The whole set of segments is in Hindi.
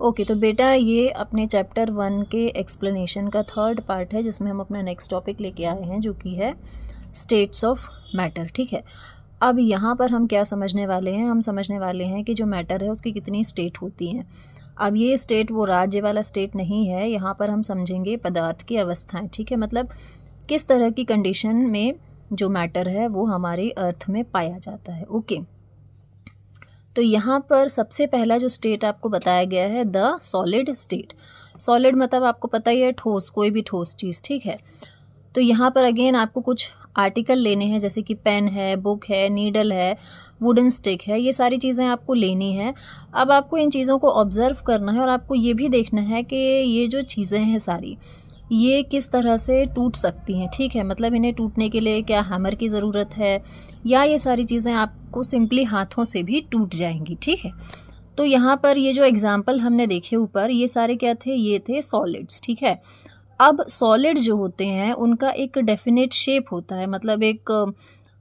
ओके तो बेटा ये अपने चैप्टर 1 के एक्सप्लेनेशन का थर्ड पार्ट है जिसमें हम अपना नेक्स्ट टॉपिक लेके आए हैं जो कि है स्टेट्स ऑफ मैटर। ठीक है, अब यहाँ पर हम क्या समझने वाले हैं, हम समझने वाले हैं कि जो मैटर है उसकी कितनी स्टेट होती हैं। अब ये स्टेट वो राज्य वाला स्टेट नहीं है, यहाँ पर हम समझेंगे पदार्थ की अवस्थाएं। ठीक है, मतलब किस तरह की कंडीशन में जो मैटर है वो हमारे अर्थ में पाया जाता है। ओके, तो यहाँ पर सबसे पहला जो स्टेट आपको बताया गया है द सॉलिड स्टेट। सॉलिड मतलब आपको पता ही है ठोस, कोई भी ठोस चीज़। ठीक है, तो यहाँ पर अगेन आपको कुछ आर्टिकल लेने हैं जैसे कि पेन है, बुक है, नीडल है, वुडन स्टिक है, ये सारी चीज़ें आपको लेनी है। अब आपको इन चीज़ों को ऑब्जर्व करना है और आपको ये भी देखना है कि ये जो चीज़ें हैं सारी ये किस तरह से टूट सकती हैं। ठीक है, मतलब इन्हें टूटने के लिए क्या हैमर की ज़रूरत है या ये सारी चीज़ें आपको सिंपली हाथों से भी टूट जाएंगी। ठीक है, तो यहाँ पर ये जो एग्जाम्पल हमने देखे ऊपर ये सारे क्या थे, ये थे सॉलिड्स। ठीक है, अब सॉलिड जो होते हैं उनका एक डेफिनेट शेप होता है, मतलब एक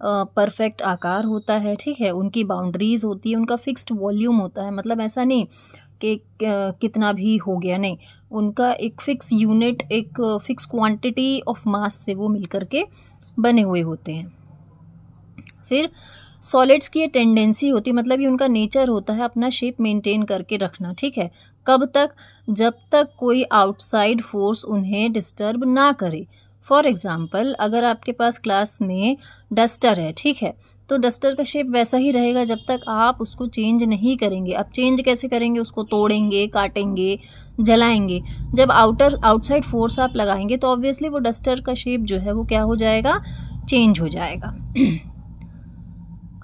परफेक्ट आकार होता है। ठीक है, उनकी बाउंड्रीज होती है, उनका फिक्स्ड वॉल्यूम होता है, मतलब ऐसा नहीं कि कितना भी हो गया, नहीं, उनका एक फिक्स यूनिट, एक फिक्स क्वांटिटी ऑफ मास से वो मिलकर के बने हुए होते हैं। फिर सॉलिड्स की ये टेंडेंसी होती है, मतलब ये उनका नेचर होता है अपना शेप मेंटेन करके रखना। ठीक है, कब तक, जब तक कोई आउटसाइड फोर्स उन्हें डिस्टर्ब ना करे। फॉर एग्जाम्पल अगर आपके पास क्लास में डस्टर है, ठीक है, तो डस्टर का शेप वैसा ही रहेगा जब तक आप उसको चेंज नहीं करेंगे। अब चेंज कैसे करेंगे, उसको तोड़ेंगे, काटेंगे, जलाएंगे। जब आउटसाइड फोर्स आप लगाएंगे तो ऑब्वियसली वो डस्टर का शेप जो है वो क्या हो जाएगा, चेंज हो जाएगा।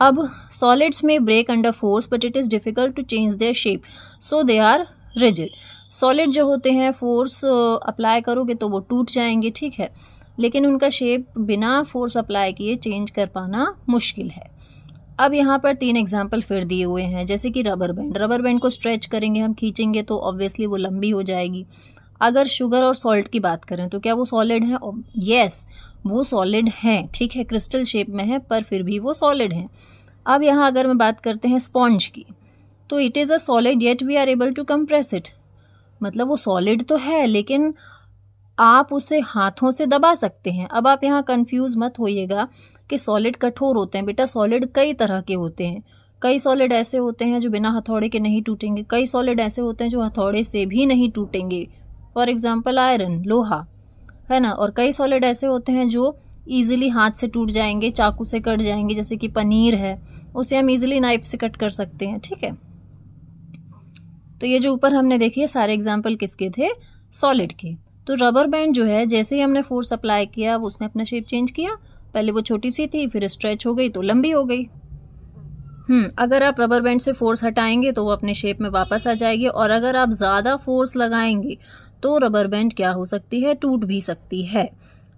अब सॉलिड्स में break under force but it is difficult to change their shape so they are rigid. Solid जो होते हैं फोर्स अप्लाई करोगे तो वो टूट जाएंगे। ठीक है, लेकिन उनका शेप बिना फोर्स अप्लाई किए चेंज कर पाना मुश्किल है। अब यहाँ पर 3 एग्जाम्पल फिर दिए हुए हैं, जैसे कि रबर बैंड। रबर बैंड को स्ट्रेच करेंगे हम, खींचेंगे तो ऑब्वियसली वो लंबी हो जाएगी। अगर शुगर और सॉल्ट की बात करें तो क्या वो सॉलिड है? यस, वो सॉलिड हैं। ठीक है, क्रिस्टल शेप में है पर फिर भी वो सॉलिड हैं। अब यहाँ अगर मैं बात करते हैं स्पॉन्ज की, तो it is a solid yet we are able to compress it. मतलब वो सॉलिड तो है लेकिन आप उसे हाथों से दबा सकते हैं। अब आप यहाँ कंफ्यूज मत होइएगा कि सॉलिड कठोर होते हैं। बेटा सॉलिड कई तरह के होते हैं। कई सॉलिड ऐसे होते हैं जो बिना हथौड़े के नहीं टूटेंगे, कई सॉलिड ऐसे होते हैं जो हथौड़े से भी नहीं टूटेंगे। फॉर एग्जाम्पल आयरन, लोहा, है ना। और कई सॉलिड ऐसे होते हैं जो ईजिली हाथ से टूट जाएंगे, चाकू से कट जाएंगे, जैसे कि पनीर है, उसे हम ईजिली नाइफ से कट कर सकते हैं। ठीक है, तो ये जो ऊपर हमने देखिए सारे एग्जाम्पल किसके थे, सॉलिड के। तो रबर बैंड जो है जैसे ही हमने फोर्स अप्लाई किया वो उसने अपना शेप चेंज किया। पहले वो छोटी सी थी, फिर स्ट्रेच हो गई तो लंबी हो गई। अगर आप रबर बैंड से फोर्स हटाएंगे तो वो अपने शेप में वापस आ जाएगी, और अगर आप ज़्यादा फोर्स लगाएंगे तो रबर बैंड क्या हो सकती है, टूट भी सकती है।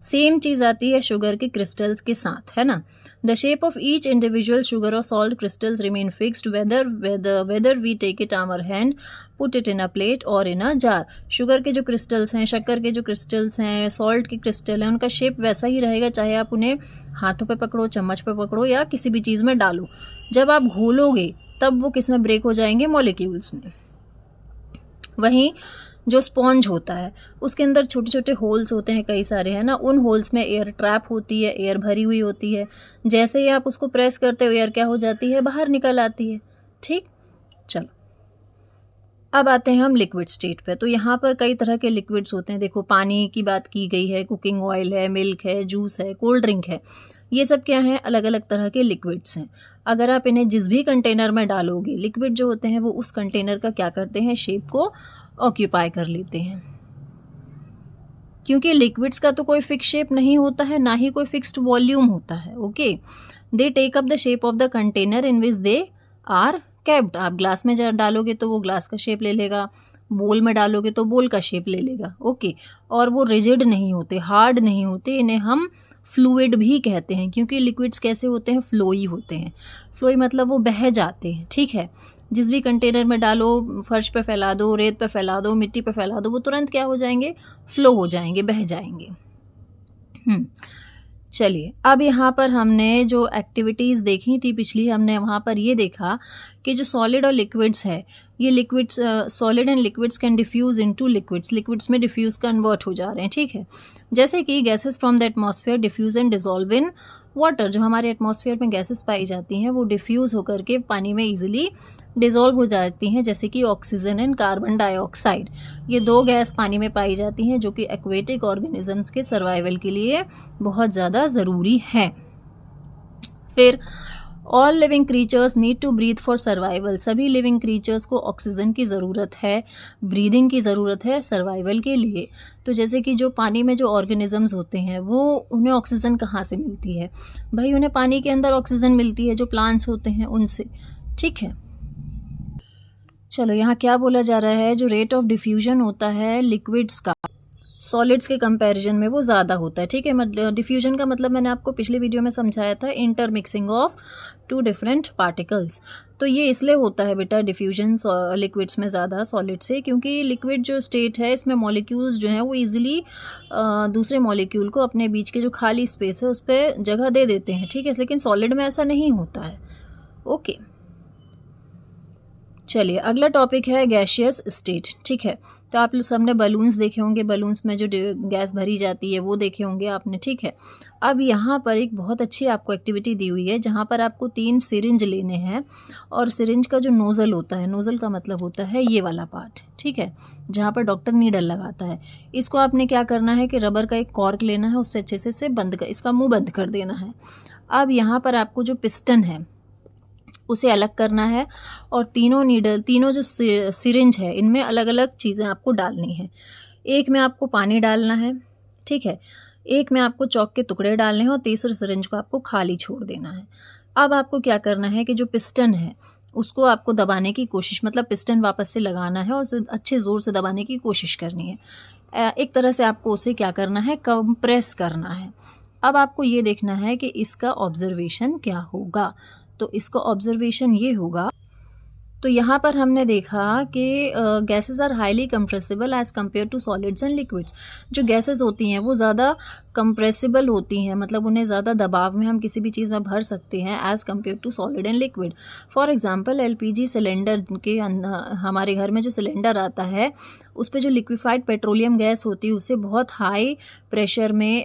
सेम चीज़ आती है शुगर के क्रिस्टल्स के साथ, है ना। The shape of each individual sugar और salt crystals remain fixed whether we take it our hand, put it in a plate और इन अ जार। शुगर के जो क्रिस्टल्स हैं, शक्कर के जो क्रिस्टल्स हैं, सॉल्ट के क्रिस्टल हैं, उनका शेप वैसा ही रहेगा चाहे आप उन्हें हाथों पे पकड़ो, चम्मच पे पकड़ो या किसी भी चीज़ में डालो। जब आप घोलोगे तब वो किस में ब्रेक हो जाएंगे, मॉलिक्यूल्स में। वहीं जो स्पॉन्ज होता है उसके अंदर छोटे छोटे होल्स होते हैं कई सारे, है ना। उन होल्स में एयर ट्रैप होती है, एयर भरी हुई होती है। जैसे ही आप उसको प्रेस करते हो एयर क्या हो जाती है, बाहर निकल आती है। ठीक, चलो अब आते हैं हम लिक्विड स्टेट पे। तो यहाँ पर कई तरह के लिक्विड्स होते हैं। देखो पानी की बात की गई है, कुकिंग ऑयल है, मिल्क है, जूस है, कोल्ड ड्रिंक है, ये सब क्या है, अलग अलग तरह के लिक्विड्स हैं। अगर आप इन्हें जिस भी कंटेनर में डालोगे, लिक्विड जो होते हैं वो उस कंटेनर का क्या करते हैं, शेप को ऑक्यूपाई कर लेते हैं। क्योंकि लिक्विड्स का तो कोई फिक्स शेप नहीं होता है, ना ही कोई फिक्स्ड वॉल्यूम होता है। Okay, they take up the shape of the container in which they are kept. आप ग्लास में डालोगे तो वो ग्लास का शेप ले लेगा, बोल में डालोगे तो बोल का शेप ले लेगा। ओके, और वो रिजिड नहीं होते, हार्ड नहीं होते, इन्हें हम फ्लूइड भी कहते हैं। क्योंकि लिक्विड्स कैसे होते हैं, फ्लोई होते हैं। फ्लोई मतलब वो बह जाते हैं। ठीक है, जिस भी कंटेनर में डालो, फर्श पे फैला दो, रेत पे फैला दो, मिट्टी पे फैला दो, वो तुरंत क्या हो जाएंगे, फ्लो हो जाएंगे, बह जाएंगे। चलिए अब यहाँ पर हमने जो एक्टिविटीज़ देखी थी पिछली, हमने वहाँ पर ये देखा कि जो सॉलिड और लिक्विड्स है ये liquids, solid and liquids can diffuse into liquids, liquids में डिफ्यूज़ कन्वर्ट हो जा रहे हैं, ठीक है। जैसे कि gases from the atmosphere diffuse and dissolve in water, जो हमारे एटमॉस्फेयर में गैसेस पाई जाती हैं वो डिफ्यूज़ होकर के पानी में इजीली डिसॉल्व हो जाती हैं, जैसे कि ऑक्सीजन एंड कार्बन डाइऑक्साइड। ये 2 गैस पानी में पाई जाती हैं जो कि एक्वेटिक ऑर्गेनिजम्स के सर्वाइवल के लिए बहुत ज़्यादा ज़रूरी है। फिर all living creatures need to breathe for survival, सभी लिविंग क्रीचर्स को ऑक्सीजन की ज़रूरत है, ब्रीदिंग की ज़रूरत है सर्वाइवल के लिए। तो जैसे कि जो पानी में जो ऑर्गेनिजम्स होते हैं वो, उन्हें ऑक्सीजन कहाँ से मिलती है भाई? उन्हें पानी के अंदर ऑक्सीजन मिलती है, जो प्लांट्स होते हैं उनसे, ठीक है। चलो यहाँ क्या बोला जा रहा है, जो रेट ऑफ डिफ्यूजन होता है लिक्विड्स का सॉलिड्स के कंपैरिजन में वो ज़्यादा होता है, ठीक है। मतलब डिफ्यूजन का मतलब मैंने आपको पिछले वीडियो में समझाया था, इंटरमिक्सिंग ऑफ 2 डिफरेंट पार्टिकल्स। तो ये इसलिए होता है बेटा डिफ्यूजन लिक्विड्स में ज़्यादा सॉलिड से, क्योंकि लिक्विड जो स्टेट है इसमें मॉलिक्यूल्स जो हैं वो ईजिली दूसरे मॉलिक्यूल को अपने बीच के जो खाली स्पेस है उस पर जगह दे देते हैं, ठीक है। लेकिन सॉलिड में ऐसा नहीं होता है, ओके। चलिए अगला टॉपिक है गैशियस स्टेट, ठीक है। तो आप लोग सबने बलून्स देखे होंगे, बलून्स में जो गैस भरी जाती है वो देखे होंगे आपने, ठीक है। अब यहाँ पर एक बहुत अच्छी आपको एक्टिविटी दी हुई है, जहाँ पर आपको 3 सिरिंज लेने हैं, और सिरिंज का जो नोज़ल होता है, नोज़ल का मतलब होता है ये वाला पार्ट, ठीक है, जहाँ पर डॉक्टर नीडल लगाता है। इसको आपने क्या करना है कि रबर का एक कॉर्क लेना है, उससे अच्छे से इसका मुँह बंद कर देना है। अब यहाँ पर आपको जो पिस्टन है उसे अलग करना है, और तीनों जो सिरिंज है इनमें अलग अलग चीज़ें आपको डालनी है। एक में आपको पानी डालना है, ठीक है, एक में आपको चॉक के टुकड़े डालने हैं, और तीसरे सिरिंज को आपको खाली छोड़ देना है। अब आपको क्या करना है कि जो पिस्टन है उसको आपको दबाने की कोशिश, मतलब पिस्टन वापस से लगाना है और उसे अच्छे ज़ोर से दबाने की कोशिश करनी है। एक तरह से आपको उसे क्या करना है, कंप्रेस करना है। अब आपको ये देखना है कि इसका ऑब्जर्वेशन क्या होगा। तो इसका ऑब्जर्वेशन ये होगा, तो यहाँ पर हमने देखा कि gases are highly compressible as compared to solids and liquids. जो गैसेस होती हैं वो ज़्यादा कंप्रेसिबल होती हैं, मतलब उन्हें ज़्यादा दबाव में हम किसी भी चीज़ में भर सकते हैं as compared to solid and liquid. For example LPG cylinder के हमारे घर में जो सिलेंडर आता है उस पर जो लिक्विफाइड पेट्रोलियम गैस होती है उसे बहुत हाई प्रेशर में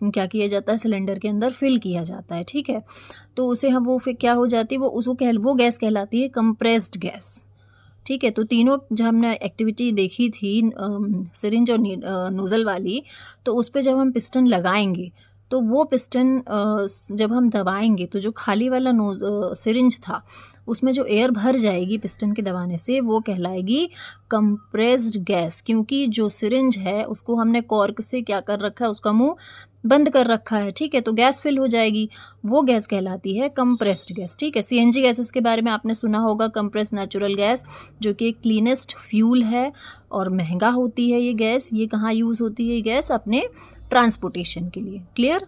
क्या किया जाता है, सिलेंडर के अंदर फिल किया जाता है, ठीक है। तो उसे हम वो फिर क्या हो जाती है, वो गैस कहलाती है कंप्रेस्ड गैस, ठीक है। तो तीनों जो हमने एक्टिविटी देखी थी सिरिंज और नोज़ल वाली, तो उस पर जब हम पिस्टन लगाएंगे तो वो पिस्टन जब हम दबाएंगे तो जो खाली वाला सिरिंज था उसमें जो एयर भर जाएगी पिस्टन के दबाने से वो कहलाएगी कंप्रेस्ड गैस, क्योंकि जो सिरिंज है उसको हमने कॉर्क से क्या कर रखा है, उसका मुंह बंद कर रखा है, ठीक है। तो गैस फिल हो जाएगी, वो गैस कहलाती है कंप्रेस्ड गैस, ठीक है। CNG गैसेस के बारे में आपने सुना होगा, कंप्रेस्ड नेचुरल गैस, जो कि क्लीनेस्ट फ्यूल है और महंगा होती है ये गैस। ये कहाँ यूज़ होती है ये गैस, अपने ट्रांसपोर्टेशन के लिए। क्लियर।